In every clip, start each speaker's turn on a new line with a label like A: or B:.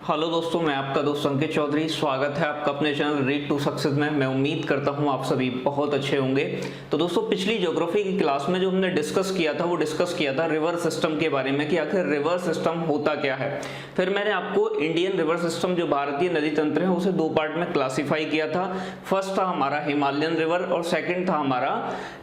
A: Hello दोस्तों, मैं आपका दोस्त अंकित चौधरी। स्वागत है आपका अपने चैनल रीड टू सक्सेस में। मैं उम्मीद करता हूं आप सभी बहुत अच्छे होंगे। तो दोस्तों, पिछली ज्योग्राफी की क्लास में जो हमने डिस्कस किया था वो डिस्कस किया था रिवर सिस्टम के बारे में कि आखिर रिवर सिस्टम होता क्या है। फिर मैंने आपको इंडियन रिवर सिस्टम जो भारतीय नदी तंत्र है उसे दो पार्ट में क्लासीफाई किया था। फर्स्ट था हमारा हिमालयन रिवर और सेकेंड था हमारा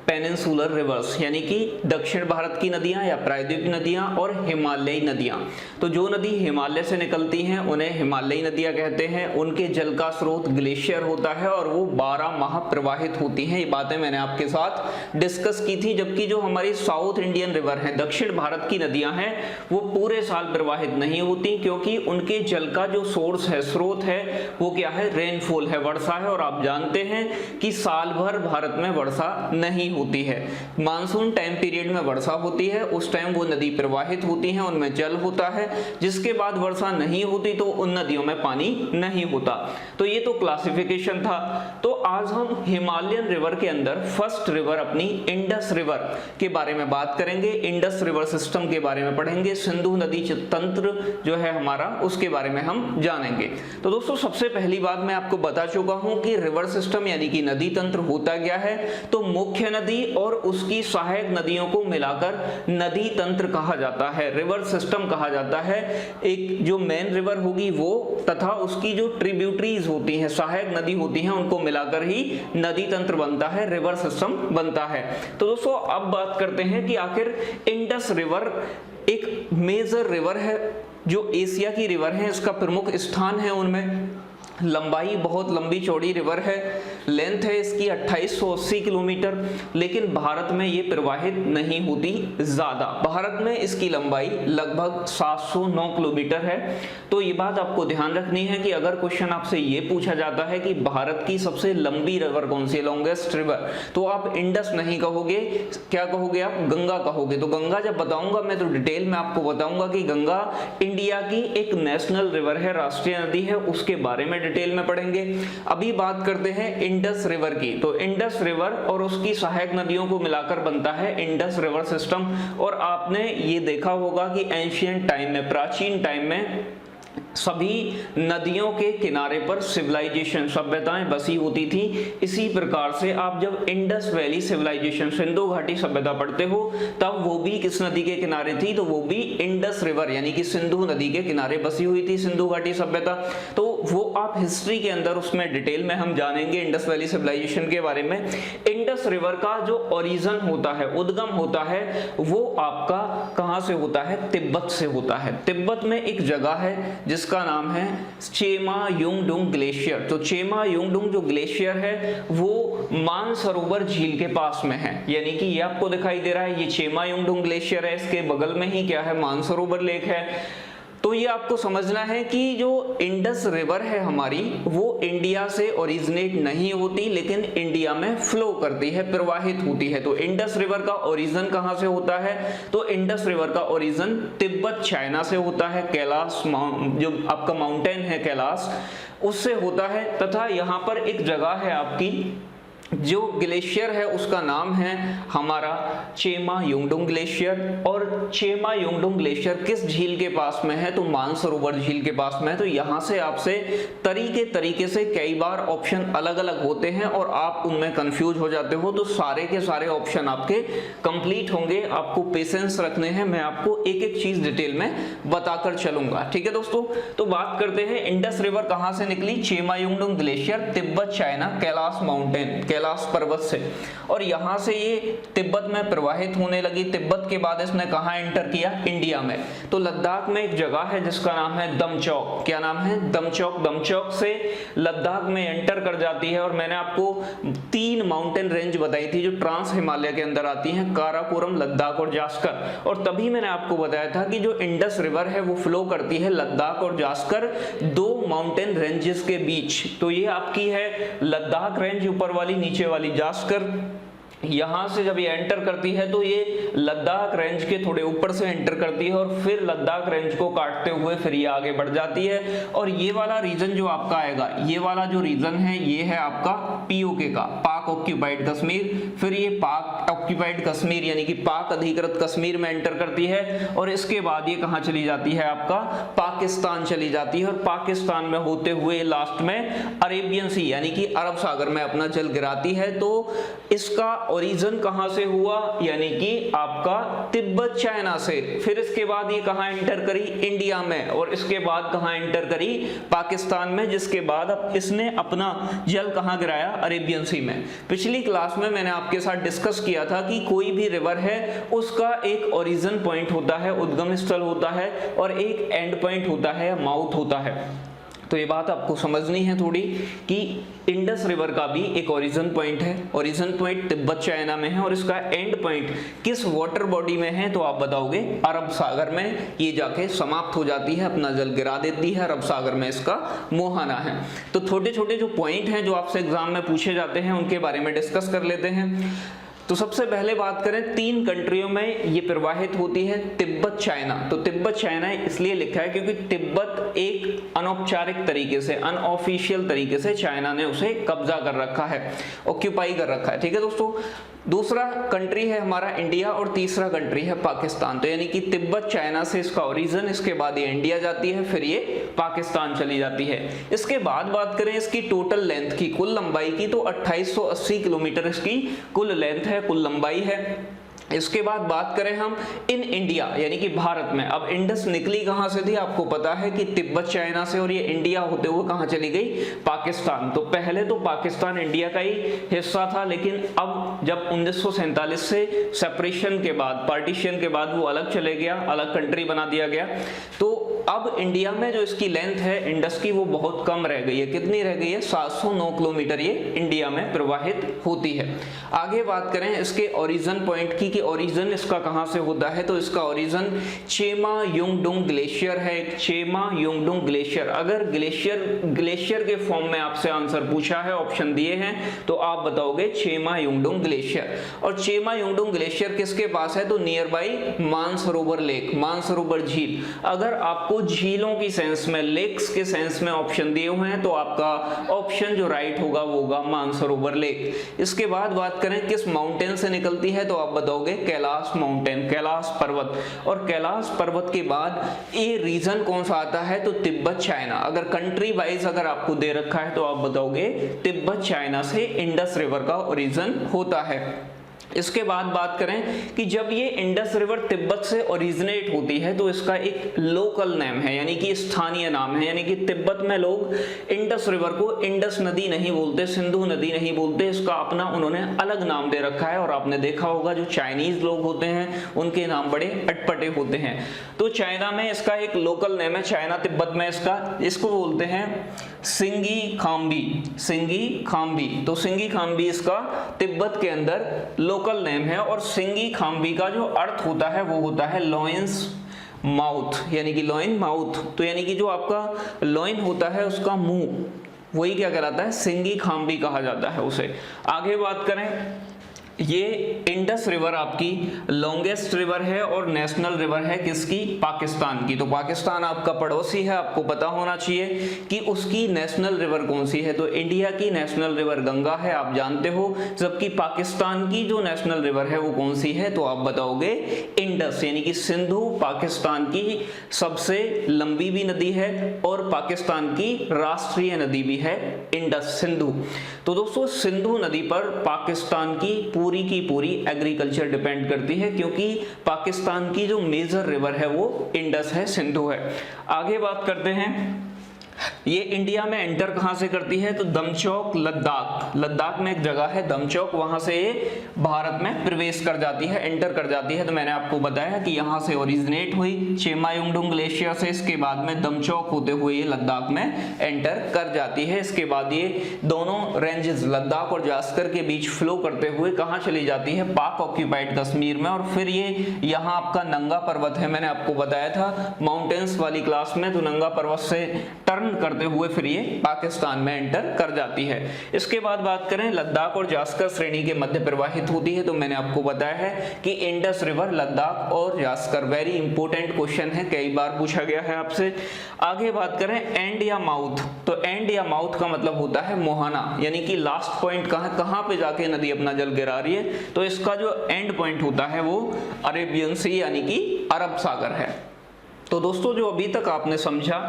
A: पेनिनसुलर रिवर्स, यानी कि दक्षिण भारत की नदियां या प्रायद्वीपीय नदियां और हिमालयी नदियां। तो जो नदी हिमालय से निकलती हैं उन्हें हिमालयी नदियां कहते हैं। उनके जल का स्रोत ग्लेशियर होता है और वो 12 माह प्रवाहित होती हैं। ये बातें मैंने आपके साथ डिस्कस की थी। जबकि जो हमारी साउथ इंडियन रिवर है, दक्षिण भारत की नदियां हैं, वो पूरे साल प्रवाहित नहीं होती क्योंकि उनके जल का जो सोर्स है, स्रोत है, वो क्या है? रेनफॉल है, वर्षा है। और आप जानते हैं कि साल भर भारत में वर्षा नहीं होती है। मानसून टाइम पीरियड में वर्षा होती है, उस टाइम वो नदी प्रवाहित होती है, उनमें जल होता है। जिसके बाद वर्षा नहीं होती तो उन नदियों में पानी नहीं होता। तो ये तो क्लासिफिकेशन था। तो आज हम हिमालयन रिवर के अंदर फर्स्ट रिवर अपनी इंडस रिवर के बारे में बात करेंगे। इंडस रिवर सिस्टम के बारे में पढ़ेंगे। सिंधु नदी तंत्र जो है हमारा, उसके बारे में हम जानेंगे। तो दोस्तों, सबसे पहली बात मैं आपको बता चुका हूं कि रिवर सिस्टम यानी कि नदी तंत्र होता क्या है। तो मुख्य नदी और उसकी सहायक नदियों को मिलाकर नदी तंत्र कहा जाता है, रिवर सिस्टम कहा जाता है। एक जो मेन रिवर होगी वो तथा उसकी जो ट्रिब्यूटरीज होती हैं, सहायक नदी होती हैं, उनको मिलाकर ही नदी तंत्र बनता है, रिवर सिस्टम बनता है। तो दोस्तों, अब बात करते हैं कि आखिर इंडस रिवर एक मेजर रिवर है जो एशिया की रिवर है। इसका प्रमुख स्थान है उनमें। लंबाई बहुत लंबी चौड़ी रिवर है। लेंथ है इसकी 2880 किलोमीटर। लेकिन भारत में ये प्रवाहित नहीं होती ज्यादा। भारत में इसकी लंबाई लगभग 709 किलोमीटर है। तो ये बात आपको ध्यान रखनी है कि अगर क्वेश्चन आपसे ये पूछा जाता है कि भारत की सबसे लंबी रिवर कौन सी है, लॉन्गेस्ट रिवर, तो आप इंडस नहीं कहोगे, क्या कहोगे आप? गंगा कहोगे। तो गंगा जब बताऊंगा मैं तो डिटेल में आपको बताऊंगा कि गंगा इंडिया की एक नेशनल रिवर है, राष्ट्रीय नदी है, उसके बारे में डिटेल में पढ़ेंगे। अभी बात करते हैं इंडस रिवर की। तो इंडस रिवर और उसकी सहायक नदियों को मिलाकर बनता है इंडस रिवर सिस्टम। और आपने ये देखा होगा कि एंशिएंट टाइम में, प्राचीन टाइम में सभी नदियों के किनारे पर सिविलाइजेशन, सभ्यताएं बसी होती थी। इसी प्रकार से आप जब इंडस वैली सिविलाइजेशन, सिंधु घाटी सभ्यता पढ़ते हो, तब वो भी किस नदी के किनारे थी? तो वो भी इंडस रिवर यानी कि सिंधु नदी के किनारे बसी हुई थी सिंधु घाटी सभ्यता। तो वो आप हिस्ट्री के अंदर उसमें डिटेल में हम जानेंगे इंडस वैली सिविलाइजेशन के बारे में। इंडस रिवर का जो ओरिजिन होता है, उद्गम होता है, वो आपका कहां से होता है? तिब्बत से होता है। तिब्बत में एक जगह है जिसका नाम है चेमा युंगडुंग ग्लेशियर। तो चेमा युंगडुंग जो ग्लेशियर है वो मानसरोवर झील के पास में है। यानी कि ये आपको दिखाई दे रहा है, ये चेमा युंगडुंग ग्लेशियर है, इसके बगल में ही क्या है? मानसरोवर लेक है। तो ये आपको समझना है कि जो इंडस रिवर है हमारी, वो इंडिया से ओरिजिनेट नहीं होती, लेकिन इंडिया में फ्लो करती है, प्रवाहित होती है। तो इंडस रिवर का ओरिजिन कहां से होता है? तो इंडस रिवर का ओरिजिन तिब्बत, चाइना से होता है। कैलाश, जो आपका माउंटेन है कैलाश, उससे होता है। तथा यहाँ पर एक जगह है आपकी, जो ग्लेशियर है उसका नाम है हमारा चेमा युंगडुंग ग्लेशियर। और चेमा युंगडुंग ग्लेशियर किस झील के पास में है? तो मानसरोवर झील के पास में है। तो यहाँ से आपसे तरीके से कई बार ऑप्शन अलग अलग होते हैं और आप उनमें कंफ्यूज हो जाते हो। तो सारे के सारे ऑप्शन आपके कंप्लीट होंगे। आपको पेशेंस रखने हैं, मैं आपको एक एक चीज डिटेल में बताकर चलूंगा। ठीक है दोस्तों, तो बात करते हैं इंडस रिवर कहां से निकली? Chema Yungdung glacier, Tibet, China, Kailash mountain, Kailash पर्वत से। और यहां से ये तिब्बत में प्रवाहित होने लगी। तिब्बत के बाद इसने कहां एंटर किया? इंडिया में। तो लद्दाख में एक जगह है जिसका नाम है दमचौक। क्या नाम है? दमचौक। दमचौक से लद्दाख में एंटर कर जाती है। और मैंने आपको 3 माउंटेन रेंज बताई थी जो ट्रांस हिमालय के अंदर आती हैं, काराकोरम, लद्दाख और जास्कर। और तभी मैंने आपको बताया था कि जो इंडस रिवर है वो फ्लो करती है लद्दाख और जास्कर, 2 माउंटेन रेंजेस के बीच। तो ये आपकी है लद्दाख रेंज ऊपर वाली, नीचे वाली जास्कर। यहां से जब ये एंटर करती है तो ये लद्दाख रेंज के थोड़े ऊपर से एंटर करती है और फिर लद्दाख रेंज को काटते हुए फिर ये आगे बढ़ जाती है। और ये वाला रीजन जो आपका आएगा, ये वाला जो रीजन है ये है आपका पीओके का, पाक ऑक्यूपाइड कश्मीर। फिर ये पाक ऑक्यूपाइड कश्मीर यानी कि पाक अधिकृत कश्मीर में एंटर करती है और इसके बाद ये कहां चली जाती है, आपका पाकिस्तान चली जाती है और पाकिस्तान में होते हुए लास्ट में अरेबियन सी यानी कि अरब सागर में अपना जल गिराती है। तो इसका ओरिजिन कहां से हुआ, यानी कि आपका तिब्बत चाइना से। फिर इसके बाद ये कहां एंटर करी, इंडिया में, और इसके बाद कहां एंटर करी, पाकिस्तान में, जिसके बाद अब इसने अपना जल कहां गिराया, अरेबियन सी में। पिछली क्लास में मैंने आपके साथ डिस्कस किया था कि कोई भी रिवर है उसका एक ओरिजिन पॉइंट होता है, उद्गम स्थल होता है, और एक एंड पॉइंट होता है, माउथ होता है। तो ये बात आपको समझनी है थोड़ी कि इंडस रिवर का भी एक ओरिजिन पॉइंट है, ओरिजिन पॉइंट तिब्बत चाइना में है, और इसका एंड पॉइंट किस वाटर बॉडी में है, तो आप बताओगे अरब सागर में ये जाके समाप्त हो जाती है, अपना जल गिरा देती है, अरब सागर में इसका मुहाना है। तो छोटे छोटे जो पॉइंट हैं जो आपसे एग्जाम में पूछे जाते हैं उनके बारे में डिस्कस कर लेते हैं। तो सबसे पहले बात करें, 3 कंट्रियों में ये प्रवाहित होती है, तिब्बत चाइना। तो तिब्बत चाइना इसलिए लिखा है क्योंकि तिब्बत एक अनौपचारिक तरीके से, अनऑफिशियल तरीके से चाइना ने उसे कब्जा कर रखा है, ऑक्यूपाई कर रखा है। ठीक है दोस्तों, दूसरा कंट्री है हमारा इंडिया और तीसरा कंट्री है पाकिस्तान। तो यानी कि तिब्बत चाइना से इसका ओरिजिन, इसके बाद ये इंडिया जाती है, फिर ये पाकिस्तान चली जाती है। इसके बाद बात करें इसकी टोटल लेंथ की, कुल लंबाई की, तो 2880 किलोमीटर इसकी कुल लेंथ है, कुल लंबाई है। इसके बाद बात करें हम इन इंडिया यानी कि भारत में, अब इंडस निकली कहां से थी, आपको पता है कि तिब्बत चाइना से, और ये इंडिया होते हुए कहां चली गई, पाकिस्तान। तो पहले तो पाकिस्तान इंडिया का ही हिस्सा था, लेकिन अब जब 1947 से सेपरेशन के बाद, पार्टीशन के बाद वो अलग चले गया, अलग कंट्री बना दिया गया। तो अब इंडिया में जो इसकी लेंथ है इंडस की वो बहुत कम रह गई है। कितनी रह गई है, 709 किलोमीटर ये इंडिया में प्रवाहित होती है। आगे बात करें इसके ओरिजिन पॉइंट की, कि ओरिजिन इसका कहां से होता है, तो इसका ओरिजिन चेमा युंगडुंग ग्लेशियर है, चेमा युंगडुंग ग्लेशियर। अगर ग्लेशियर के फॉर्म में आपसे आंसर पूछा है, ऑप्शन दिए हैं, तो आप बताओगे चेमा युंगडुंग ग्लेशियर। और चेमा युंगडुंग ग्लेशियर किसके पास है, तो near by Mansarovar lake, Mansarovar झील। अगर आपको झीलों की सेंस में, लेक्स के सेंस में ऑप्शन दिए हुए हैं, तो आपका ऑप्शन जो राइट होगा वो होगा मानसरोवर लेक। इसके बाद बात करें किस माउंटेन से निकलती है, तो आप बताओगे कैलाश माउंटेन, कैलाश पर्वत। और कैलाश पर्वत के बाद ये रीजन कौन सा आता है, तो तिब्बत चाइना। अगर कंट्री वाइज अगर आपको दे रखा है तो आप बताओगे तिब्बत चाइना से इंडस रिवर का ओरिजिन होता है। इसके बाद बात करें कि जब ये इंडस रिवर तिब्बत से ओरिजिनेट होती है तो इसका एक लोकल नेम है, यानी कि स्थानीय नाम है। यानी कि तिब्बत में लोग इंडस रिवर को इंडस नदी नहीं बोलते, सिंधु नदी नहीं बोलते, इसका अपना उन्होंने अलग नाम दे रखा है। और आपने देखा होगा जो चाइनीज लोग होते हैं उनके नाम बड़े अटपटे होते हैं। तो चाइना में इसका एक लोकल नेम है, चाइना तिब्बत में इसको बोलते हैं सिंगी खाम्बी, सिंगी खाम्बी। तो सिंगी खाम्बी इसका तिब्बत के अंदर लोकल नेम है। और सिंगी खाम्बी का जो अर्थ होता है वो होता है लॉइंस माउथ, यानी कि लॉइन माउथ। तो यानी कि जो आपका लॉइन होता है उसका मुंह, वही क्या कहलाता है, सिंगी खाम्बी कहा जाता है उसे। आगे बात करें, ये इंडस रिवर आपकी लॉन्गेस्ट रिवर है और नेशनल रिवर है किसकी, पाकिस्तान की। तो पाकिस्तान आपका पड़ोसी है, आपको पता होना चाहिए कि उसकी नेशनल रिवर कौन सी है। तो इंडिया की नेशनल रिवर गंगा है, आप जानते हो, जबकि पाकिस्तान की जो नेशनल रिवर है वो कौन सी है, तो आप बताओगे इंडस, यानी कि सिंधु पाकिस्तान की सबसे लंबी भी नदी है और पाकिस्तान की राष्ट्रीय नदी भी है इंडस, सिंधु। तो दोस्तों सिंधु नदी पर पाकिस्तान की पूरी एग्रीकल्चर डिपेंड करती है, क्योंकि पाकिस्तान की जो मेजर रिवर है वो इंडस है, सिंधु है। आगे बात करते हैं, ये इंडिया में एंटर कहां से करती है, तो दमचौक लद्दाख, लद्दाख में एक जगह है दमचौक, वहां से ये भारत में प्रवेश कर जाती है, एंटर कर जाती है। तो मैंने आपको बताया कि यहां से ओरिजिनेट हुई चेमायुंगडुंग ग्लेशियर से, इसके बाद में दमचौक होते हुए ये लद्दाख में एंटर कर जाती है। इसके बाद ये दोनों रेंजेस लद्दाख और जास्कर के बीच फ्लो करते हुए कहां चली जाती है, पाक ऑक्यूपाइड कश्मीर में। और फिर ये यहाँ आपका नंगा पर्वत है, मैंने आपको बताया था माउंटेन्स वाली क्लास में, तो नंगा पर्वत से टर्न करते हुए फिर ये पाकिस्तान में एंटर कर जाती है। इसके बाद बात करें लद्दाख और जास्कर श्रेणी के मध्य प्रवाहित होती है, तो मैंने आपको बताया है कि इंडस रिवर लद्दाख और जास्कर, वेरी इंपॉर्टेंट क्वेश्चन है, कई बार पूछा गया है आपसे। आगे बात करें एंड या माउथ, तो एंड या माउथ का मतलब होता है मुहाना, यानी कि लास्ट पॉइंट कहां पे जाके नदी अपना जल गिरा रही है, तो इसका जो एंड पॉइंट होता है वो अरेबियन सी यानी कि अरब सागर है। तो दोस्तों जो अभी तक आपने समझा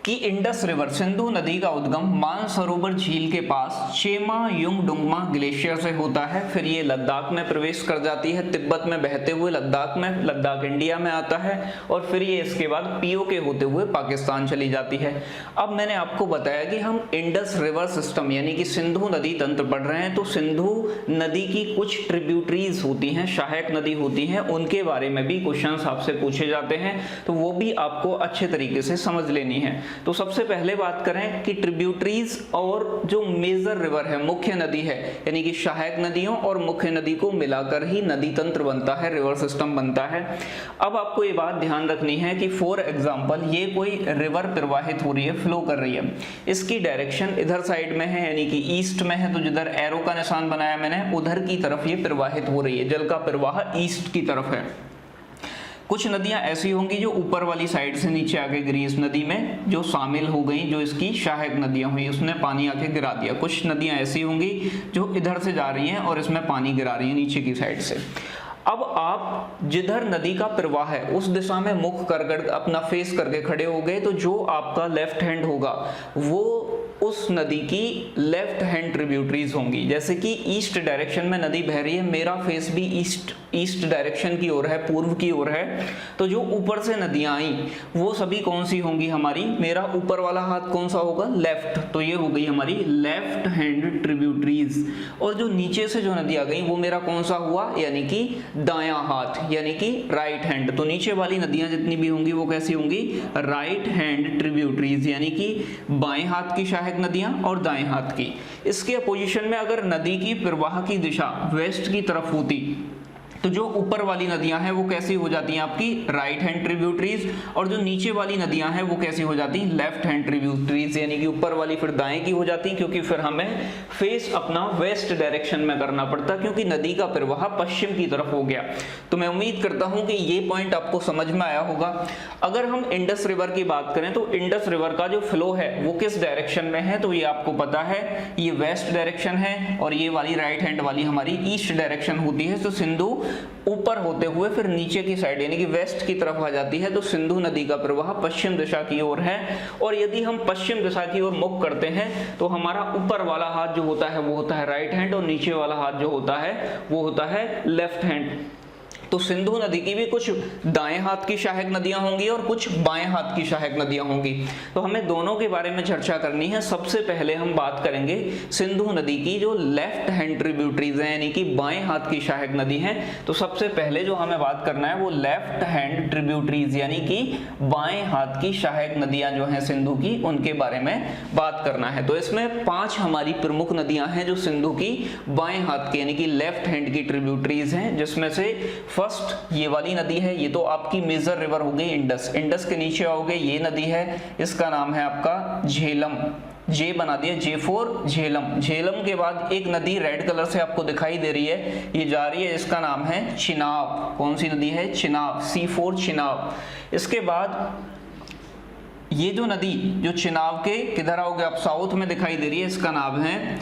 A: कि इंडस रिवर सिंधु नदी का उद्गम मानसरोवर झील के पास चेमा युंगडुंगमा ग्लेशियर से होता है, फिर ये लद्दाख में प्रवेश कर जाती है, तिब्बत में बहते हुए लद्दाख इंडिया में आता है, और फिर ये इसके बाद पीओके होते हुए पाकिस्तान चली जाती है। अब मैंने आपको बताया कि हम इंडस रिवर सिस्टम यानी कि सिंधु नदी तंत्र पढ़ रहे हैं, तो सिंधु नदी की कुछ ट्रिब्यूटरीज होती हैं, सहायक नदी होती हैं, उनके बारे में भी क्वेश्चंस आपसे पूछे जाते हैं, तो वो भी आपको अच्छे तरीके से समझ लेनी है। तो सबसे पहले बात करें कि ट्रिब्यूटरीज और जो मेजर रिवर है, मुख्य नदी है, यानी कि सहायक नदियों और मुख्य नदी को मिलाकर ही नदी तंत्र बनता है, रिवर सिस्टम बनता है। अब आपको ये बात ध्यान रखनी है कि फॉर एग्जांपल ये कोई रिवर प्रवाहित हो रही है, फ्लो कर रही है, इसकी डायरेक्शन इधर साइड में है यानी कि ईस्ट में है, तो जिधर एरो का निशान बनाया मैंने उधर की तरफ ये प्रवाहित हो रही है, जल का प्रवाह ईस्ट की तरफ है। कुछ नदियां ऐसी होंगी जो ऊपर वाली साइड से नीचे आके गिरी, इस नदी में जो शामिल हो गई, जो इसकी सहायक नदियां हुई, उसने पानी आके गिरा दिया। कुछ नदियां ऐसी होंगी जो इधर से जा रही हैं और इसमें पानी गिरा रही है नीचे की साइड से। अब आप जिधर नदी का प्रवाह है उस दिशा में मुख कर अपना फेस करके खड़े हो गए, तो जो आपका लेफ्ट हैंड होगा वो उस नदी की लेफ्ट हैंड ट्रिब्यूटरीज होंगी। जैसे कि ईस्ट डायरेक्शन में नदी बह रही है, मेरा फेस भी ईस्ट डायरेक्शन की ओर है, पूर्व की ओर है, तो जो ऊपर से नदियां आई वो सभी कौन सी होंगी हमारी, मेरा ऊपर वाला हाथ कौन सा होगा, लेफ्ट, तो ये हो गई हमारी लेफ्ट हैंड ट्रिब्यूटरीज। और जो नीचे से जो नदी आ गई वो मेरा कौन सा हुआ, यानी कि दायां हाथ, यानी कि राइट हैंड। तो नीचे वाली नदियां जितनी भी होंगी वो कैसी होंगी, राइट हैंड ट्रिब्यूटरीज, यानी कि बाएं हाथ की सहायक नदियां और दाएं हाथ की। इसके अपोजिशन में अगर नदी की प्रवाह की दिशा वेस्ट की तरफ होती तो जो ऊपर वाली नदियां हैं वो कैसी हो जाती हैं आपकी राइट हैंड ट्रिब्यूटरीज, और जो नीचे वाली नदियां हैं वो कैसी हो जाती हैं लेफ्ट हैंड ट्रिब्यूटरीज, यानी कि ऊपर वाली फिर दाएं की हो जाती, क्योंकि फिर हमें फेस अपना वेस्ट डायरेक्शन में करना पड़ता, क्योंकि नदी का प्रवाह पश्चिम की तरफ हो गया। तो मैं उम्मीद करता हूं कि ये पॉइंट आपको समझ में आया होगा। अगर हम इंडस रिवर की बात करें तो इंडस रिवर का जो फ्लो है वो किस डायरेक्शन में है, तो ये आपको पता है, ये वेस्ट डायरेक्शन है और ये वाली राइट हैंड वाली हमारी ईस्ट डायरेक्शन होती है। तो सिंधु ऊपर होते हुए फिर नीचे की साइड यानी कि वेस्ट की तरफ आ जाती है, तो सिंधु नदी का प्रवाह पश्चिम दिशा की ओर है। और यदि हम पश्चिम दिशा की ओर मुख करते हैं तो हमारा ऊपर वाला हाथ जो होता है वो होता है राइट हैंड, और नीचे वाला हाथ जो होता है वो होता है लेफ्ट हैंड। तो सिंधु नदी की भी कुछ दाएं हाथ की सहायक नदियां होंगी और कुछ बाएं हाथ की सहायक नदियां होंगी, तो हमें दोनों के बारे में चर्चा करनी है। सबसे पहले हम बात करेंगे सिंधु नदी की जो लेफ्ट हैंड ट्रिब्यूटरीज हैं, यानी कि बाएं हाथ की सहायक नदी हैं। तो सबसे पहले जो हमें बात करना है वो लेफ्ट हैंड ट्रिब्यूटरीज यानी कि बाएं हाथ की सहायक नदियां जो हैं सिंधु की, उनके बारे में बात करना है। तो इसमें 5 हमारी प्रमुख नदियां हैं जो सिंधु की बाएं हाथ की यानी कि लेफ्ट हैंड की ट्रिब्यूटरीज हैं, जिसमें से फर्स्ट ये वाली नदी है, ये तो आपकी मेजर रिवर हो गई इंडस। इंडस के नीचे आओगे ये नदी है, इसका नाम है आपका झेलम, जे बना दिया J4 झेलम। झेलम के बाद एक नदी रेड कलर से आपको दिखाई दे रही है, ये जा रही है, इसका नाम है चिनाब। कौन सी नदी है, चिनाब, C4 चिनाब। इसके बाद ये जो नदी जो चिनाब के किधर आओगे आप साउथ में दिखाई दे रही है, इसका नाम है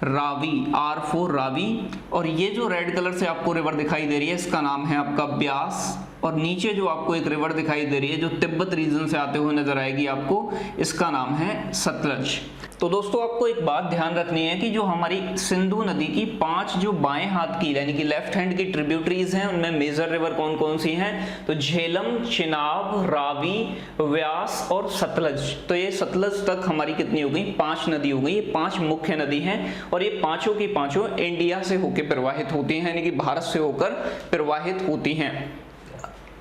A: रावी, R4 रावी। और ये जो रेड कलर से आपको रिवर दिखाई दे रही है इसका नाम है आपका ब्यास। और नीचे जो आपको एक रिवर दिखाई दे रही है जो तिब्बत रीजन से आते हुए नजर आएगी आपको, इसका नाम है सतलज। तो दोस्तों आपको एक बात ध्यान रखनी है कि जो हमारी सिंधु नदी की 5 जो बाएं हाथ की यानी कि लेफ्ट हैंड की ट्रिब्यूटरीज हैं उनमें मेजर रिवर कौन कौन सी हैं, तो झेलम, चिनाब, रावी, व्यास और सतलज। तो ये सतलज तक हमारी कितनी हो गई, 5 नदी हो गई। ये 5 मुख्य नदी हैं और ये पांचों की पांचों इंडिया से होकर प्रवाहित होती हैं, यानी कि भारत से होकर प्रवाहित होती हैं।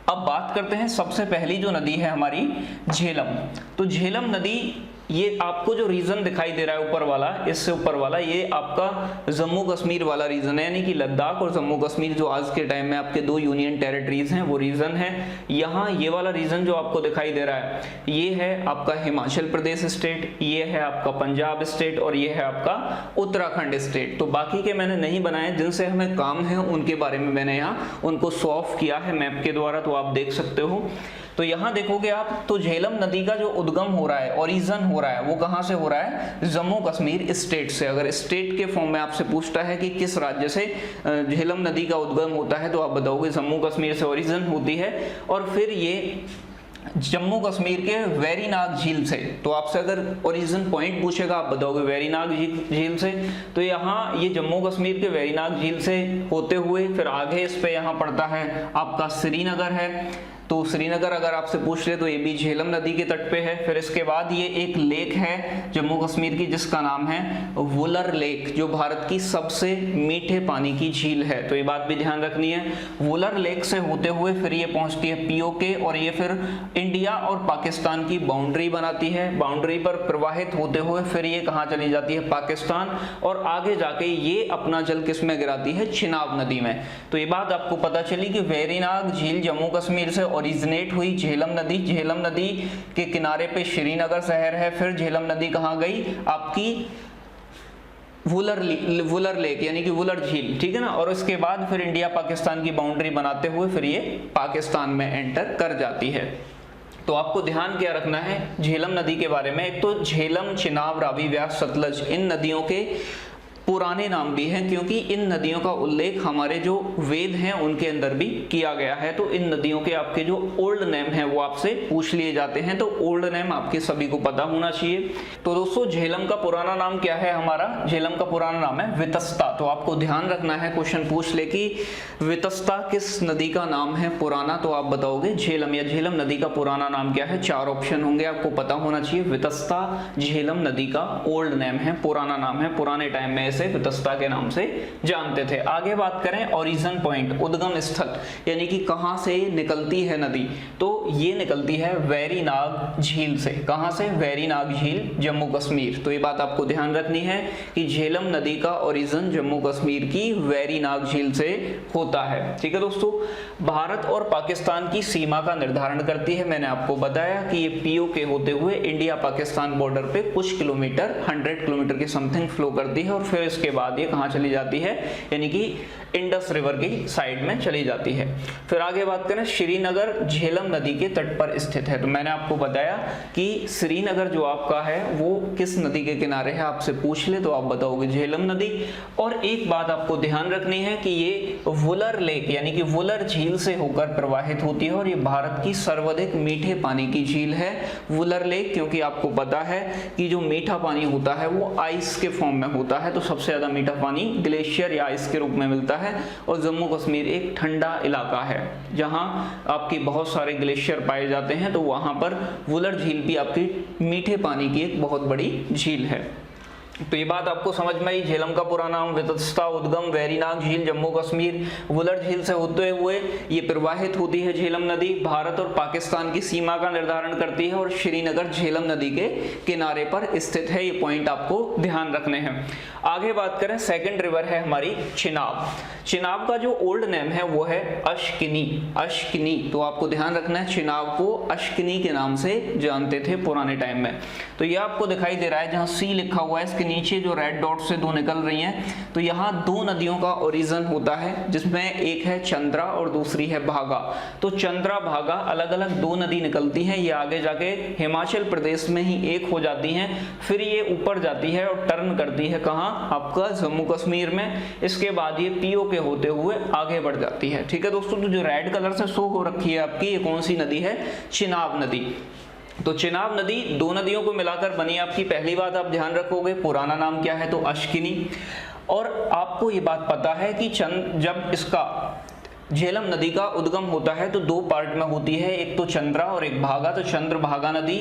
A: अब बात करते हैं सबसे पहली जो नदी है हमारी झेलम। तो झेलम नदी ये आपको जो रीजन दिखाई दे रहा है ऊपर वाला, इससे ऊपर वाला, ये आपका जम्मू कश्मीर वाला रीजन है, यानी कि लद्दाख और जम्मू कश्मीर जो आज के टाइम में आपके 2 यूनियन टेरिटरीज हैं वो रीजन है। यहाँ ये वाला रीजन जो आपको दिखाई दे रहा है ये है आपका हिमाचल प्रदेश स्टेट, ये है आपका पंजाब स्टेट और ये है आपका उत्तराखंड स्टेट। तो बाकी के मैंने नहीं बनाए, जिनसे हमें काम है उनके बारे में मैंने यहाँ उनको शो ऑफ किया है मैप के द्वारा, तो आप देख सकते हो। तो यहाँ देखोगे आप तो झेलम नदी का जो उद्गम हो रहा है, ओरिजिन हो रहा है, वो कहाँ से हो रहा है? जम्मू कश्मीर स्टेट से। अगर स्टेट के फॉर्म में आपसे पूछता है कि किस राज्य से झेलम नदी का उद्गम होता है, तो आप बताओगे जम्मू कश्मीर से ओरिजिन होती है। और फिर ये जम्मू कश्मीर के वेरीनाग झील से, तो आपसे अगर ओरिजिन पॉइंट पूछेगा आप बताओगे वेरीनाग झील से। तो यहाँ ये जम्मू कश्मीर के वेरीनाग झील से होते हुए फिर आगे इस पे यहाँ पड़ता है आपका श्रीनगर है। तो श्रीनगर अगर आपसे पूछ ले तो ये भी झेलम नदी के तट पे है। फिर इसके बाद ये एक लेक है जम्मू कश्मीर की जिसका नाम है वुलर लेक, जो भारत की सबसे मीठे पानी की झील है। तो ये बात भी ध्यान रखनी है। वुलर लेक से होते हुए फिर ये पहुंचती है पीओके और ये फिर इंडिया और पाकिस्तान की बाउंड्री बनाती है। बाउंड्री पर प्रवाहित होते हुए फिर ये कहाँ चली जाती है? पाकिस्तान, और आगे जाके ये अपना जल किस में गिराती है? चिनाब नदी में। तो ये बात आपको पता चली कि वेरीनाग झील जम्मू कश्मीर से ओरिजिनेट हुई। झेलम नदी के किनारे पे श्रीनगर शहर है। फिर झेलम नदी कहाँ गई? आपकी वुलर लेक यानी कि वुलर झील, ठीक है ना। और उसके बाद फिर इंडिया पाकिस्तान की बाउंड्री बनाते हुए फिर ये पाकिस्तान में एंटर कर जाती है। तो आपको ध्यान क्या रखना है झेलम नदी के बारे में? एक तो झेलम, चिनाब, रावी, व्यास, सतलज, इन नदियों के पुराने नाम भी हैं, क्योंकि इन नदियों का उल्लेख हमारे जो वेद हैं उनके अंदर भी किया गया है। तो इन नदियों के आपके जो ओल्ड नेम हैं वो आपसे पूछ लिए जाते हैं, तो ओल्ड नेम आपके सभी को पता होना चाहिए। तो दोस्तों झेलम का पुराना नाम क्या है हमारा? झेलम का पुराना नाम है वितस्ता। तो आपको ध्यान रखना है, क्वेश्चन पूछ ले कि वितस्ता किस नदी का नाम है पुराना, तो आप बताओगे झेलम, या झेलम नदी का पुराना नाम क्या है? 4 ऑप्शन होंगे, आपको पता होना चाहिए। वितस्ता झेलम नदी का ओल्ड नेम है, पुराना नाम है, पुराने टाइम में इसे वितस्ता के नाम से जानते थे। आगे बात करें ओरिजिन पॉइंट, उद्गम स्थल, यानी कि कहां से निकलती है नदी, तो ये निकलती है वेरीनाग झील से। कहां से? वेरीनाग झील, जम्मू कश्मीर। तो ये बात आपको ध्यान रखनी है कि झेलम नदी का ओरिजिन जम्मू कश्मीर की वेरीनाग झील से होता है। ठीक है दोस्तों, भारत और पाकिस्तान की सीमा का निर्धारण करती है। मैंने आपको बताया कि ये पीओके होते हुए इंडिया पाकिस्तान बॉर्डर पे कुछ किलोमीटर, 100 किलोमीटर के समथिंग फ्लो करती है, और फिर इसके बाद ये कहां चली जाती है? यानी कि इंडस रिवर की साइड में चली जाती है। फिर आगे बात करें, श्रीनगर झेलम नदी के तट पर स्थित है। तो मैंने आपको बताया कि श्रीनगर जो आपका है वो किस नदी के किनारे है, आपसे पूछ ले तो आप बताओगे झेलम नदी। और एक बात आपको ध्यान रखनी है कि ये वुलर लेक यानी कि वुलर झील से होकर प्रवाहित होती है, और ये भारत की सर्वाधिक मीठे पानी की झील है वुलर लेक, क्योंकि आपको पता है कि जो मीठा पानी होता है वो आइस के फॉर्म में होता है। तो सबसे ज्यादा मीठा पानी ग्लेशियर या आइस के रूप में मिलता है। और जम्मू कश्मीर एक ठंडा इलाका है जहां आपकी बहुत सारे ग्लेशियर पाए जाते हैं, तो वहां पर वुलर झील भी आपकी मीठे पानी की एक बहुत बड़ी झील है। तो ये बात आपको समझ में आई। झेलम का पूरा नाम वितस्ता, उद्गम वेरीनाग झील, जम्मू कश्मीर, वुलर झील से होते हुए ये प्रवाहित होती है झेलम नदी, भारत और पाकिस्तान की सीमा का निर्धारण करती है, और श्रीनगर झेलम नदी के किनारे पर स्थित है। ये पॉइंट आपको ध्यान रखने हैं। आगे बात करें, सेकंड रिवर है हमारी चिनाब। चिनाब का जो ओल्ड नेम है वो है अश्किनी। तो आपको ध्यान रखना है, चिनाब को अश्किनी के नाम से जानते थे पुराने टाइम में। तो ये आपको दिखाई दे रहा है जहां सी लिखा हुआ है, इसके नीचे जो रेड डॉट से 2 निकल रही हैं, तो यहाँ 2 नदियों का ओरिजिन होता है, जिसमें एक है चंद्रा और दूसरी है भागा। तो चंद्रा भागा अलग अलग 2 नदी निकलती हैं, ये आगे जाके हिमाचल प्रदेश में ही एक हो जाती हैं, फिर ये ऊपर जाती है और टर्न करती है कहाँ? आपका जम्मू कश्मीर में। इसके बाद ये पीओके होते हुए आगे बढ़ जाती है। ठीक है दोस्तों, तो जो रेड कलर से शो हो रखी है आपकी, ये कौन सी नदी है? चिनाब नदी। तो चिनाब नदी 2 नदियों को मिलाकर बनी। आपकी पहली बात आप ध्यान रखोगे, पुराना नाम क्या है? तो अश्किनी। और आपको ये बात पता है कि जब इसका झेलम नदी का उद्गम होता है तो 2 पार्ट में होती है, एक तो चंद्रा और एक भागा। तो चंद्रभागा नदी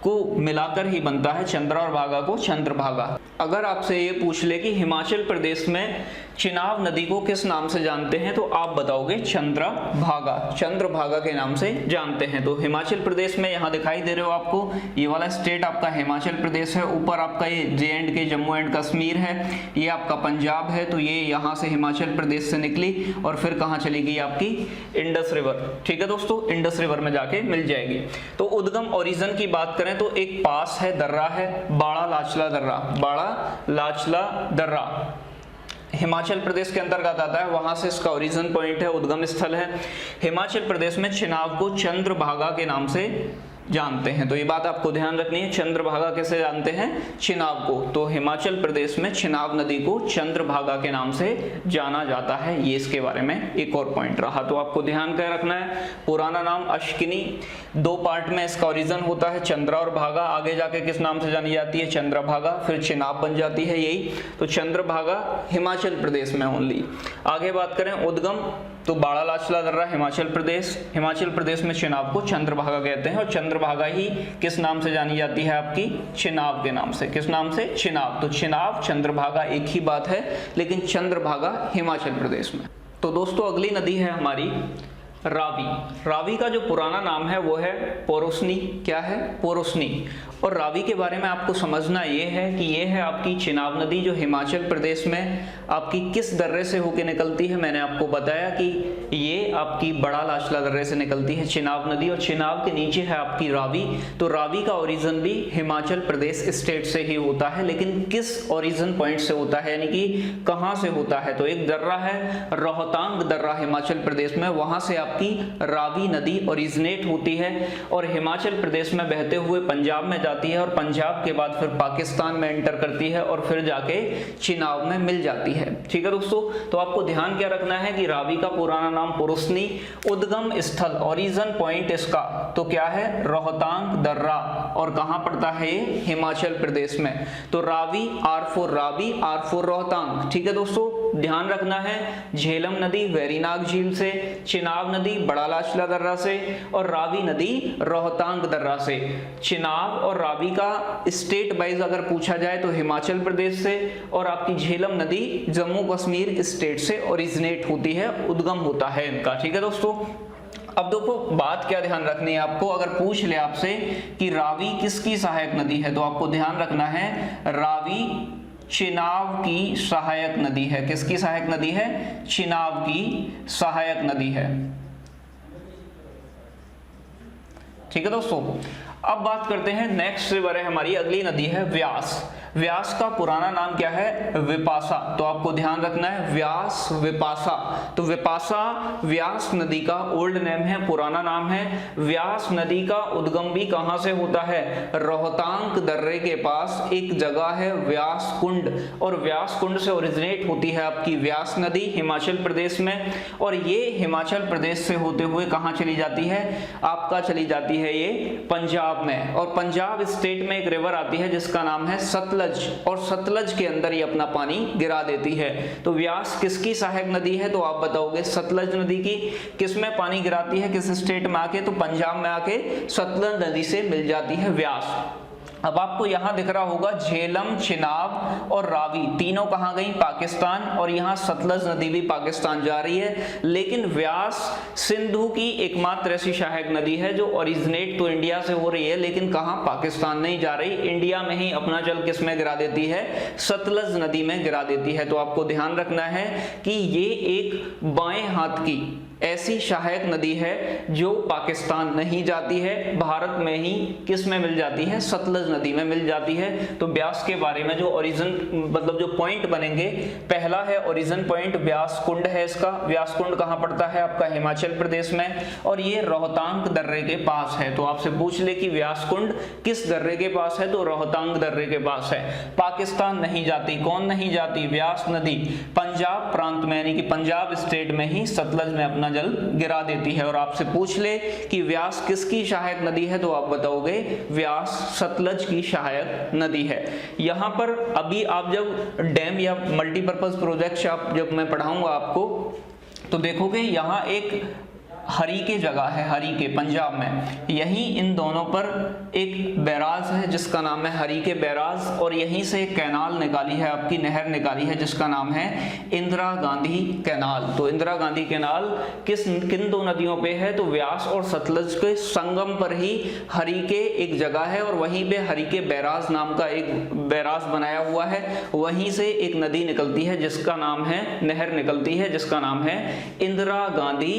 A: को मिलाकर ही बनता है चंद्रा और भागा को चंद्रभागा। अगर आपसे ये पूछ ले कि हिमाचल प्रदेश में चिनाब नदी को किस नाम से जानते हैं, तो आप बताओगे चंद्रभागा, चंद्रभागा के नाम से जानते हैं। तो हिमाचल प्रदेश में यहाँ दिखाई दे रहे हो आपको, ये वाला स्टेट आपका हिमाचल प्रदेश है, ऊपर आपका ये J&K जम्मू एंड कश्मीर है, ये आपका पंजाब है, तो ये यहाँ से हिमाचल प्रदेश से निकली और फिर कहाँ चली गई आपकी इंडस रिवर। ठीक है दोस्तों, इंडस रिवर में जाके मिल जाएगी। तो उद्गम ओरिजिन की बात करें तो एक पास है, दर्रा है, बाड़ा लाचला दर्रा, बाड़ा लाचला दर्रा हिमाचल प्रदेश के अंतर्गत आता है, वहां से इसका ओरिजिन पॉइंट है, उद्गम स्थल है। हिमाचल प्रदेश में चिनाब को चंद्रभागा के नाम से जानते हैं, तो ये बात आपको ध्यान रखनी है। चंद्रभागा कैसे जानते हैं, चिनाब को, तो हिमाचल प्रदेश में चिनाब नदी को चंद्रभागा के नाम से जाना जाता है, ये इसके बारे में एक और पॉइंट रहा, तो आपको ध्यान क्या रखना है। पुराना नाम अश्किनी, 2 पार्ट में इसका ओरिजिन होता है, चंद्रा और भागा, आगे जाके किस नाम से जानी जाती है, चंद्रभागा, फिर चिनाब बन जाती है यही, तो चंद्रभागा हिमाचल प्रदेश में ओनली। आगे बात करें उद्गम, तो बाड़ा लाचला दर्रा हिमाचल प्रदेश में चिनाब को चंद्रभागा कहते हैं, और चंद्रभागा ही किस नाम से जानी जाती है आपकी, चिनाब के नाम से। किस नाम से, चिनाब। तो चिनाब चंद्रभागा एक ही बात है, लेकिन चंद्रभागा हिमाचल प्रदेश में। तो दोस्तों अगली नदी है हमारी रावी। रावी का जो पुराना नाम है वो है पोरोसनी। क्या है, पोरोसनी। और रावी के बारे में आपको समझना ये है कि ये है आपकी चिनाब नदी, जो हिमाचल प्रदेश में आपकी किस दर्रे से होकर निकलती है। मैंने आपको बताया कि ये आपकी बड़ा लाचला दर्रे से निकलती है चिनाब नदी, और चिनाब के नीचे है आपकी रावी। तो रावी का ओरिजिन भी हिमाचल प्रदेश स्टेट से ही होता है, लेकिन किस ओरिजिन पॉइंट से होता है, यानी कि कहाँ से होता है। तो एक दर्रा है रोहतांग दर्रा हिमाचल प्रदेश में, वहां से आपकी रावी नदी ओरिजिनेट होती है और हिमाचल प्रदेश में बहते हुए पंजाब में जाती है, और पंजाब के बाद फिर पाकिस्तान में एंटर करती है और फिर जाके चिनाब में मिल जाती है। ठीक है दोस्तों, तो आपको ध्यान क्या रखना है कि रावी का पुराना नाम पोरोसनी, उद्गम स्थल ओरिजिन पॉइंट इसका तो क्या है, रोहतांग दर्रा, और कहां पड़ता है ये, हिमाचल प्रदेश में। तो रावी, R4 रावी, R4 रोहतांग। ठीक है दोस्तों, ध्यान रखना है। झेलम नदी वेरीनाग झील से, चिनाब नदी बड़ा लाचला दर्रा से, और रावी नदी रोहतांग दर्रा से। चिनाब और रावी का स्टेट वाइज अगर पूछा जाए तो हिमाचल प्रदेश से, और आपकी झेलम नदी जम्मू कश्मीर स्टेट से ओरिजिनेट होती है, उद्गम होता है इनका। ठीक है दोस्तों, अब देखो बात क्या ध्यान रखनी है आपको, अगर पूछ ले आपसे कि रावी किसकी सहायक नदी है, तो आपको ध्यान रखना है रावी चिनाब की सहायक नदी है। किसकी सहायक नदी है, चिनाब की सहायक नदी है। ठीक है दोस्तों, अब बात करते हैं नेक्स्ट रिवर है हमारी, अगली नदी है व्यास। व्यास का पुराना नाम क्या है, विपासा। तो आपको ध्यान रखना है व्यास, विपासा। तो विपासा व्यास नदी का ओल्ड नेम है, पुराना नाम है। व्यास नदी का उद्गम भी कहां से होता है, रोहतांग दर्रे के पास एक जगह है व्यास कुंड, और व्यास कुंड से ओरिजिनेट होती है आपकी व्यास नदी हिमाचल प्रदेश में, और ये हिमाचल प्रदेश से होते हुए कहां चली जाती है, आपका चली जाती है ये पंजाब में। और पंजाब स्टेट में एक रिवर आती है जिसका नाम है सतलज, और सतलज के अंदर ये अपना पानी गिरा देती है। तो व्यास किसकी सहायक नदी है, तो आप बताओगे सतलज नदी की। किसमें पानी गिराती है, किस स्टेट में आके, तो पंजाब में आके सतलज नदी से मिल जाती है व्यास। अब आपको यहां दिख रहा होगा झेलम, चिनाब और रावी तीनों कहां गई, पाकिस्तान, और यहां सतलज नदी भी पाकिस्तान जा रही है। लेकिन व्यास सिंधु की एकमात्र ऐसी सहायक नदी है जो ओरिजिनेट तो इंडिया से हो रही है, लेकिन कहां, पाकिस्तान नहीं जा रही, इंडिया में ही अपना जल किस में गिरा देती है, सतलज नदी में गिरा देती है। तो आपको ध्यान रखना है कि ये एक बाएं हाथ की ऐसी सहायक नदी है जो पाकिस्तान नहीं जाती है, भारत में ही किस में मिल जाती है, सतलज नदी में मिल जाती है। तो व्यास के बारे में जो ओरिजिन मतलब जो पॉइंट बनेंगे, पहला है ओरिजिन पॉइंट व्यास कुंड है इसका। व्यास कुंड कहां पड़ता है, आपका हिमाचल प्रदेश में, और ये रोहतांग दर्रे के पास है। तो आपसे पूछ ले कि व्यास कुंड किस दर्रे के पास है, तो रोहतांग दर्रे के पास है। पाकिस्तान नहीं जाती, कौन नहीं जाती, व्यास नदी पंजाब प्रांत में यानी कि पंजाब स्टेट में ही सतलज में अपना जल गिरा देती है। और आपसे पूछ ले कि व्यास किसकी सहायक नदी है, तो आप बताओगे व्यास सतलज की सहायक नदी है। यहां पर अभी आप जब डैम या मल्टीपर्पज प्रोजेक्ट जब मैं पढ़ाऊंगा आपको, तो देखोगे यहां एक हरीके जगह है, हरीके पंजाब में, यहीं इन दोनों पर एक बैराज है जिसका नाम है हरीके बैराज, और यहीं से एक कैनाल निकाली है, आपकी नहर निकाली है जिसका नाम है इंदिरा गांधी कैनाल। तो इंदिरा गांधी कैनाल किन दो नदियों पे है, तो व्यास और सतलज के संगम पर ही हरीके एक जगह है, और वहीं पे हरीके बैराज नाम का एक बैराज बनाया हुआ है, वहीं से एक नदी निकलती है जिसका नाम है, नहर निकलती है जिसका नाम है इंदिरा गांधी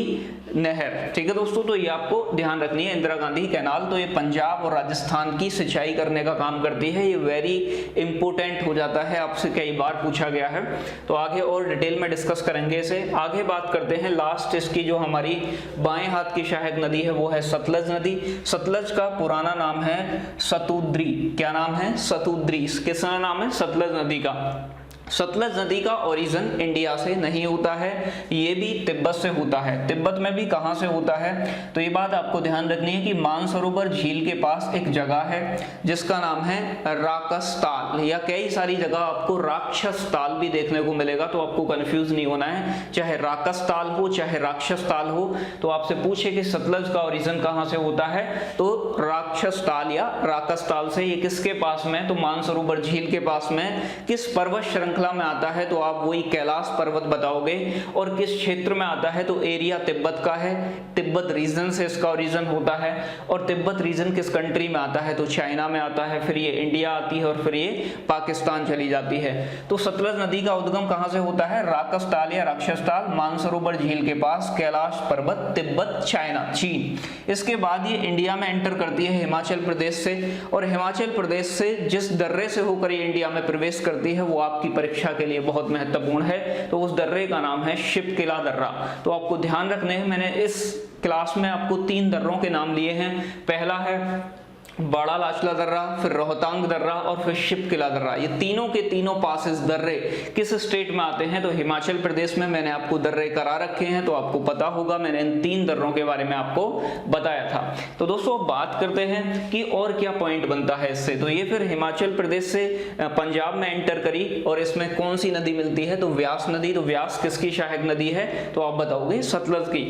A: नहर। ठीक है दोस्तों, तो ये आपको ध्यान रखनी है, इंदिरा गांधी कैनाल। तो ये पंजाब और राजस्थान की सिंचाई करने का काम करती है, ये वेरी इंपोर्टेंट हो जाता है, आपसे कई बार पूछा गया है। तो आगे और डिटेल में डिस्कस करेंगे इसे। आगे बात करते हैं लास्ट इसकी, जो हमारी बाएं हाथ की सहायक नदी है वो है सतलज नदी। सतलज का पुराना नाम है सतुद्री। क्या नाम है? सतुद्री। किसका नाम है? सतलज नदी का। सतलज नदी का ओरिजिन इंडिया से नहीं होता है, ये भी तिब्बत से होता है। तिब्बत में भी कहां से होता है, तो ये बात आपको ध्यान रखनी है कि मानसरोवर झील के पास एक जगह है जिसका नाम है राकसताल, या कई सारी जगह आपको राक्षस ताल भी देखने को मिलेगा, तो आपको कंफ्यूज नहीं होना है, चाहे राकसताल हो चाहे राक्षस ताल हो। तो आपसे पूछे कि सतलज का ओरिजिन कहां से होता है, तो राक्षस ताल या राकसताल से। ये किसके पास में, तो मानसरोवर झील के पास में। किस पर्वत श्रृंखला में आता है, तो आप वही कैलाश पर्वत बताओगे। और किस क्षेत्र में आता है, तो एरिया तिब्बत का है, तिब्बत रीजन से इसका ओरिजिन होता है। और तिब्बत रीजन किस कंट्री में आता है, तो चाइना में आता है, फिर ये इंडिया आती है और फिर ये पाकिस्तान चली जाती है। तो सतलज नदी का उद्गम कहां से होता है, राकसताल या राक्षसताल, मानसरोवर झील के पास, कैलाश पर्वत, तिब्बत, चाइना, चीन। इसके बाद ये इंडिया में एंटर करती है हिमाचल प्रदेश से, और हिमाचल प्रदेश से जिस दर्रे से होकर ये इंडिया में प्रवेश करती है वो आपकी परीक्षा के लिए बहुत महत्वपूर्ण है। तो उस दर्रे का नाम है शिपकिला दर्रा। तो आपको ध्यान रखने हैं, मैंने इस क्लास में आपको 3 दर्रों के नाम लिए हैं। पहला है बड़ा लाचला दर्रा, फिर रोहतांग दर्रा और फिर शिपकिला दर्रा। ये तीनों के तीनों पासेस दर्रे किस स्टेट में आते हैं, तो हिमाचल प्रदेश में। मैंने आपको दर्रे करा रखे हैं तो आपको पता होगा, मैंने इन 3 दर्रों के बारे में आपको बताया था। तो दोस्तों अब बात करते हैं कि और क्या पॉइंट बनता है इससे। तो ये फिर हिमाचल प्रदेश से पंजाब में एंटर करी, और इसमें कौन सी नदी मिलती है, तो व्यास नदी। तो व्यास किसकी सहायक नदी है, तो आप बताओगे सतलज की।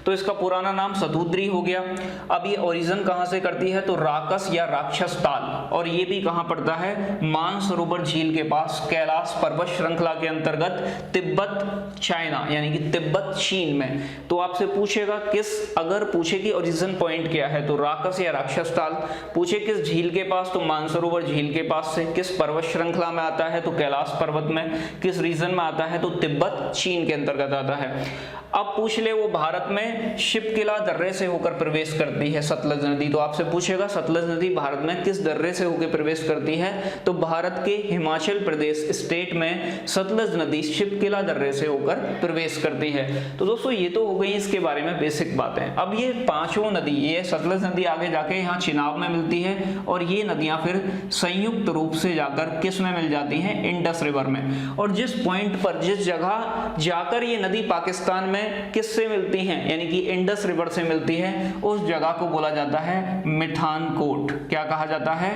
A: तो इसका पुराना नाम सतुद्री हो गया। अब ये ओरिजिन कहां से करती है, तो राकस या राक्षस ताल, और ये भी कहां पड़ता है, मानसरोवर झील के पास, कैलाश पर्वत श्रृंखला के अंतर्गत, तिब्बत चाइना यानी कि तिब्बत चीन में। तो आपसे पूछेगा किस, अगर पूछे कि ओरिजिन पॉइंट क्या है, तो राकस या राक्षस ताल। पूछे किस झील के पास, तो मानसरोवर झील के पास से। किस पर्वत श्रृंखला में आता है, तो कैलाश पर्वत में। किस रीजन में आता है, तो तिब्बत चीन के अंतर्गत आता है। अब पूछ ले वो भारत में शिपकिला दर्रे से होकर प्रवेश करती है सतलज नदी। तो आपसे पूछेगा सतलज नदी भारत में किस दर्रे से होकर प्रवेश करती है, तो भारत के हिमाचल प्रदेश स्टेट में सतलज नदी शिपकिला दर्रे से होकर प्रवेश करती है। तो दोस्तों ये तो हो गई इसके बारे में बेसिक बातें। अब ये पांचों नदी, ये सतलज नदी आगे जाके यहाँ चिनाब में मिलती है, और ये नदियां फिर संयुक्त रूप से जाकर किस में मिल जाती हैं, इंडस रिवर में। और जिस पॉइंट पर, जिस जगह जाकर ये नदी पाकिस्तान में किससे मिलती हैं, यानी कि इंडस रिवर से मिलती है, उस जगह को बोला जाता है मिठानकोट। क्या कहा जाता है,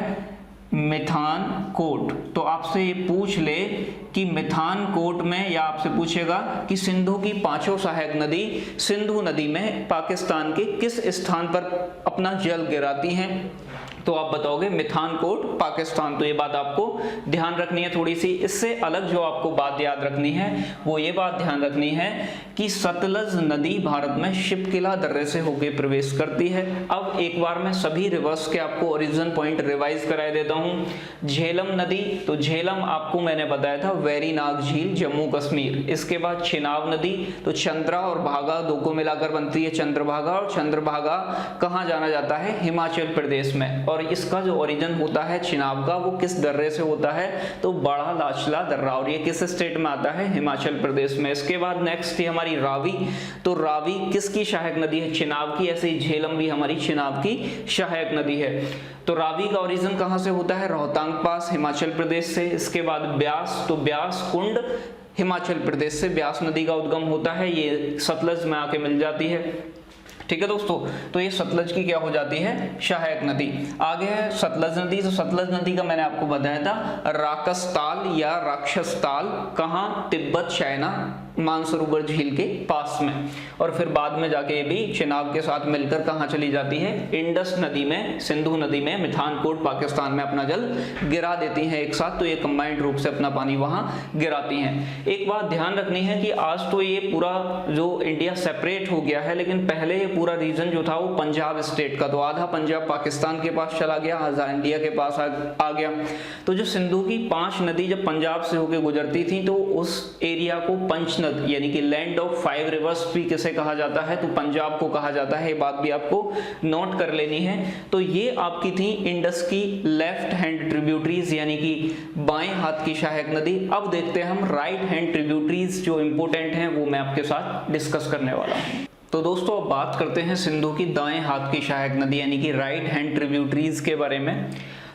A: मिठानकोट। तो आपसे ये पूछ ले कि मिठानकोट में, या आपसे पूछेगा कि सिंधु की 5 सहायक नदी सिंधु नदी में पाकिस्तान के किस स्थान पर अपना जल गिराती हैं, तो आप बताओगे मिठानकोट पाकिस्तान। तो ये बात आपको ध्यान रखनी है थोड़ी सी। इससे अलग जो आपको बात याद रखनी है वो ये बात ध्यान रखनी है कि सतलज नदी भारत में शिपकिला दर्रे से होकर प्रवेश करती है। अब एक बार मैं सभी रिवर्स के आपको ओरिजिन पॉइंट रिवाइज करा देता हूँ। झेलम नदी, तो झेलम आपको मैंने बताया था वेरीनाग झील जम्मू कश्मीर। इसके बाद चिनाब नदी, तो चंद्रा और भागा दो को मिलाकर बनती है चंद्रभागा, और चंद्रभागा कहाँ जाना जाता है, हिमाचल प्रदेश में। और इसका जो ओरिजिन होता है चिनाब का, वो किस दर्रे से होता है, तो बड़ा लाचला दर्रा, और ये किस स्टेट में आता है, हिमाचल प्रदेश में। इसके बाद नेक्स्ट थी हमारी रावी। तो रावी किसकी सहायक नदी है, चिनाब की। ऐसे ही झेलम भी हमारी चिनाब की सहायक नदी है। तो रावी का ओरिजिन कहां से होता है, रोहतांग पास, हिमाचल प्रदेश से। इसके बाद ब्यास, तो ब्यास कुंड हिमाचल प्रदेश से ब्यास नदी का उद्गम होता है, ये सतलज में आके मिल जाती है। ठीक है दोस्तों, तो ये सतलज की क्या हो जाती है, सहायक नदी। आगे है सतलज नदी। तो सतलज नदी का मैंने आपको बताया था राकसताल या राक्षसताल, कहाँ, तिब्बत चाइना, मानसरोवर झील के पास में, और फिर बाद में जाके ये भी चिनाब के साथ मिलकर कहाँ चली जाती है, इंडस नदी में, सिंधु नदी में, मिठानकोट पाकिस्तान में अपना जल गिरा देती हैं एक साथ। तो ये कंबाइंड रूप से अपना पानी वहां गिराती हैं। एक बात ध्यान रखनी है कि आज तो ये पूरा जो इंडिया सेपरेट हो गया है, लेकिन पहले ये पूरा रीजन जो था वो पंजाब स्टेट का, तो आधा पंजाब पाकिस्तान के पास चला गया, आधा इंडिया के पास आ गया। तो जो सिंधु की 5 नदी जब पंजाब से होकर गुजरती थी तो उस एरिया को पंचनद यानी कि लैंड ऑफ 5 रिवर्स भी किसे कहा जाता है, तो पंजाब को कहा जाता है। ये बात भी आपको नोट कर लेनी है। तो ये आपकी थी इंडस की लेफ्ट हैंड ट्रिब्यूटरीज यानी कि बाएं हाथ की सहायक नदी। अब देखते हैं हम राइट हैंड ट्रिब्यूटरीज जो इंपोर्टेंट हैं, वो मैं आपके साथ डिस्कस करने वाला हूं। तो दोस्तों अब बात करते हैं सिंधु की दाएं हाथ की सहायक नदी यानी कि राइट हैंड ट्रिब्यूटरीज के बारे में।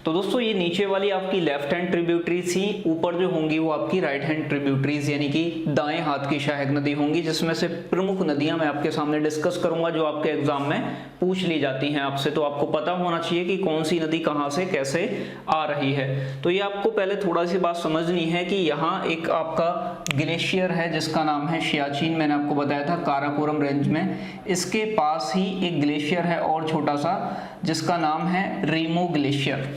A: तो दोस्तों ये नीचे वाली आपकी लेफ्ट हैंड ट्रिब्यूटरीज ही, ऊपर जो होंगी वो आपकी राइट हैंड ट्रिब्यूटरीज यानी कि दाएं हाथ की सहायक नदी होंगी, जिसमें से प्रमुख नदियां मैं आपके सामने डिस्कस करूंगा जो आपके एग्जाम में पूछ ली जाती हैं आपसे। तो आपको पता होना चाहिए कि कौन सी नदी कहां से कैसे आ रही है। तो ये आपको पहले थोड़ा सी बात समझनी है कि यहाँ एक आपका ग्लेशियर है जिसका नाम है सियाचिन, मैंने आपको बताया था काराकोरम रेंज में। इसके पास ही एक ग्लेशियर है और छोटा सा जिसका नाम है रीमो ग्लेशियर।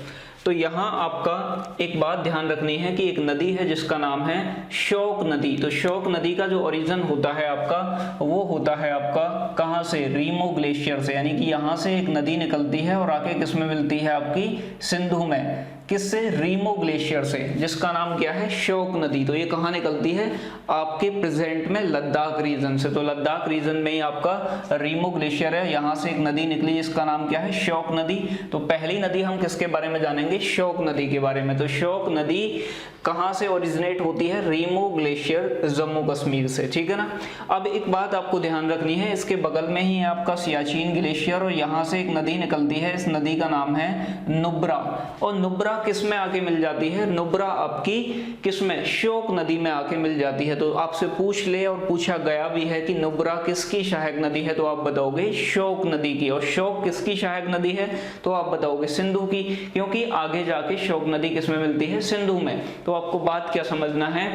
A: तो यहाँ आपका एक बात ध्यान रखनी है कि एक नदी है जिसका नाम है शोक नदी। तो शोक नदी का जो ओरिजिन होता है आपका, वो होता है आपका कहाँ से, रीमो ग्लेशियर से, यानी कि यहाँ से एक नदी निकलती है और आके किस में मिलती है, आपकी सिंधु में। किससे, रीमो ग्लेशियर से, जिसका नाम क्या है, शोक नदी। तो ये कहाँ निकलती है, आपके प्रेजेंट में लद्दाख रीजन से। तो लद्दाख रीजन में ही आपका रीमो ग्लेशियर है, यहाँ से एक नदी निकली जिसका नाम क्या है, शोक नदी। तो पहली नदी हम किसके बारे में जानेंगे, शोक नदी के बारे में। तो शोक नदी कहाँ से ओरिजिनेट होती है, रीमो ग्लेशियर जम्मू कश्मीर से, ठीक है ना। अब एक बात आपको ध्यान रखनी है, इसके बगल में ही है आपका सियाचिन ग्लेशियर और यहाँ से एक नदी निकलती है, इस नदी का नाम है नुब्रा। और नुब्रा किस में आके मिल जाती है, नुब्रा आपकी किस में, शोक नदी में आके मिल जाती है। तो आपसे पूछ ले और पूछा गया भी है कि नुब्रा किसकी सहायक नदी है, तो आप बताओगे शोक नदी की। और शोक किसकी सहायक नदी है, तो आप बताओगे सिंधु की, क्योंकि आगे जाके शोक नदी किस में मिलती है, सिंधु में। तो आपको बात क्या समझना है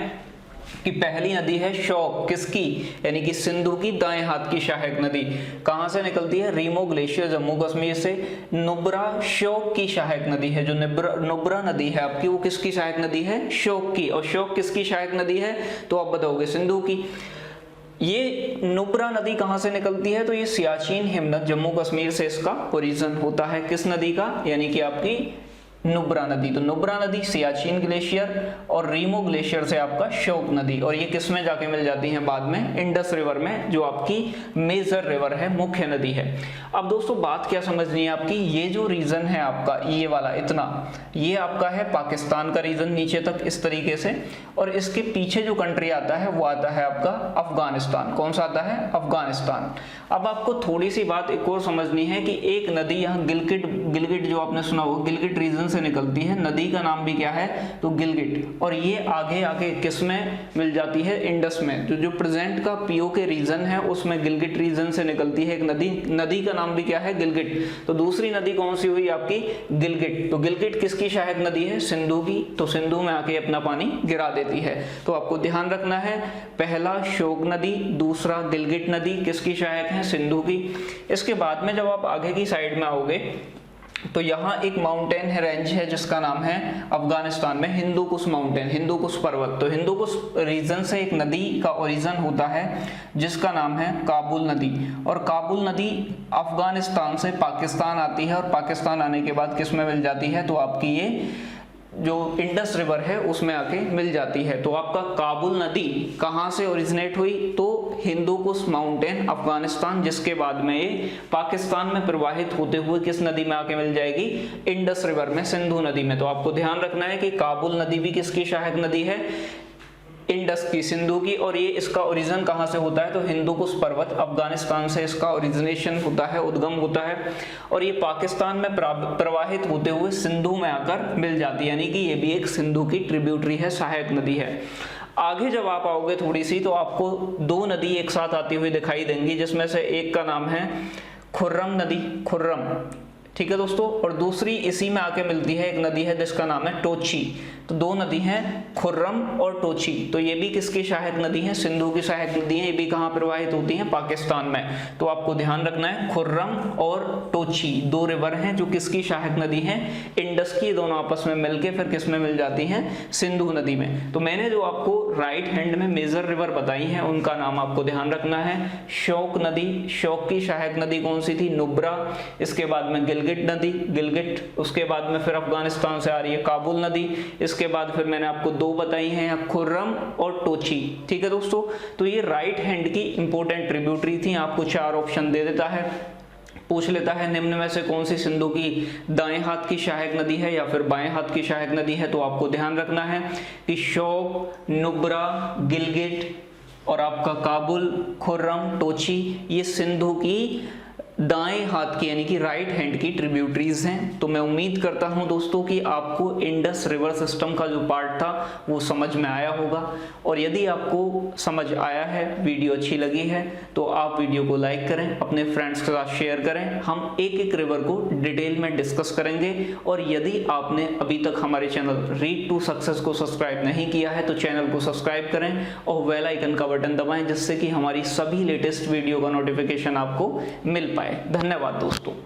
A: कि पहली नदी है शोक, किसकी, यानी कि सिंधु की दाएं हाथ की सहायक नदी। कहां से निकलती है, रीमो ग्लेशियर जम्मू कश्मीर से। नुब्रा शोक की सहायक नदी है, जो नुब्रा नदी है आपकी, वो किसकी सहायक नदी है, शोक की। और शोक किसकी सहायक नदी है, तो आप बताओगे सिंधु की। ये नुब्रा नदी कहां से निकलती है, तो ये सियाचिन हिमनद जम्मू कश्मीर से इसका ओरिजिन होता है। किस नदी का, यानी कि आपकी नुब्रा नदी। तो नुब्रा नदी सियाचिन ग्लेशियर और रीमो ग्लेशियर से आपका शोक नदी, और ये किस में जाके मिल जाती है बाद में, इंडस रिवर में, जो आपकी मेजर रिवर है, मुख्य नदी है। अब दोस्तों बात क्या समझनी है आपकी, ये जो रीजन है आपका, ये वाला इतना, ये आपका है पाकिस्तान का रीजन नीचे तक इस तरीके से, और इसके पीछे जो कंट्री आता है वो आता है आपका अफगानिस्तान। कौन सा आता है, अफगानिस्तान। अब आपको थोड़ी सी बात एक और समझनी है कि एक नदी यहाँ गिलगिट जो आपने सुना होगा, गिलगिट रीजन से निकलती है, नदी का नाम भी क्या है, तो गिलगिट। और ये आगे आगे किस में मिल जाती है, इंडस में। तो जो प्रेजेंट का पीओके रीजन है उसमें गिलगिट रीजन से निकलती है एक नदी, नदी का नाम भी क्या है, गिलगिट। तो दूसरी नदी कौन सी हुई आपकी, गिलगिट। तो गिलगिट किसकी सहायक नदी है, सिंधु की। तो सिंधु में आके अपना पानी गिरा देती है। तो आपको ध्यान रखना है, पहला शोक नदी, दूसरा गिलगिट नदी, किसकी सहायक है, सिंधु की। इसके बाद में जब आप आगे की साइड में आओगे तो यहाँ एक माउंटेन है, रेंज है, जिसका नाम है अफगानिस्तान में हिंदू कुश माउंटेन, हिंदू कुश पर्वत। तो हिंदू कुश रीजन से एक नदी का ओरिजिन होता है जिसका नाम है काबुल नदी। और काबुल नदी अफगानिस्तान से पाकिस्तान आती है, और पाकिस्तान आने के बाद किस में मिल जाती है, तो आपकी ये जो इंडस रिवर है उसमें आके मिल जाती है। तो आपका काबुल नदी कहाँ से ओरिजिनेट हुई, तो हिंदू कुश माउंटेन अफगानिस्तान, जिसके बाद में ये पाकिस्तान में प्रवाहित होते हुए किस नदी में आके मिल जाएगी, इंडस रिवर में, सिंधु नदी में। तो आपको ध्यान रखना है कि काबुल नदी भी किसकी सहायक नदी है, इंडस की, सिंधु की। और ये इसका ओरिजिन कहाँ से होता है, तो हिंदू कुश पर्वत अफगानिस्तान से इसका ओरिजिनेशन होता है, उद्गम होता है। और ये पाकिस्तान में प्रवाहित होते हुए सिंधु में आकर मिल जाती है, यानी कि ये भी एक सिंधु की ट्रिब्यूटरी है, सहायक नदी है। आगे जब आप आओगे थोड़ी सी तो आपको दो नदी एक साथ आती हुई दिखाई देंगी, जिसमें से एक का नाम है खुर्रम नदी, खुर्रम, ठीक है दोस्तों। और दूसरी इसी में आके मिलती है, एक नदी है जिसका नाम है टोची। तो दो नदी हैं खुर्रम और टोची। तो ये भी किसकी सहायक नदी है? सिंधु की सहायक नदी है। ये भी कहाँ प्रवाहित होती हैं? पाकिस्तान में। तो आपको ध्यान रखना है खुर्रम और टोची दो रिवर हैं जो किसकी सहायक नदी हैं? इंडस की। दोनों आपस में मिलके फिर किस में मिल जाती हैं? सिंधु नदी में। तो मैंने जो आपको राइट हैंड में मेजर रिवर बताई हैं उनका नाम आपको ध्यान रखना है। शोक नदी, शोक की सहायक नदी कौन सी थी? नुब्रा। इसके बाद में गिलगिट नदी, गिलगिट। उसके बाद में फिर अफगानिस्तान से आ रही है काबुल नदी। इसके बाद फिर मैंने आपको दो बताई हैं खुर्रम और टोची। ठीक है दोस्तों, तो ये राइट हैंड की इंपॉर्टेंट ट्रिब्यूटरी थी। आपको चार ऑप्शन दे देता है, पूछ लेता है निम्न में से कौन सी सिंधु की दाएं हाथ की सहायक नदी है या फिर बाएं हाथ की सहायक नदी है। तो आपको ध्यान रखना है कि शोक, नुब्रा, गिलगिट और आपका काबुल, खुर्रम, टोची ये सिंधु की दाएं हाथ की यानी कि राइट हैंड की ट्रिब्यूटरीज हैं। तो मैं उम्मीद करता हूं दोस्तों कि आपको इंडस रिवर सिस्टम का जो पार्ट था वो समझ में आया होगा। और यदि आपको समझ आया है, वीडियो अच्छी लगी है, तो आप वीडियो को लाइक करें, अपने फ्रेंड्स के साथ शेयर करें। हम एक एक रिवर को डिटेल में डिस्कस करेंगे। और यदि आपने अभी तक हमारे चैनल रीड टू सक्सेस को सब्सक्राइब नहीं किया है तो चैनल को सब्सक्राइब करें और बेल आइकन का बटन दबाएं, जिससे कि हमारी सभी लेटेस्ट वीडियो का नोटिफिकेशन आपको मिल पाए। धन्यवाद दोस्तों।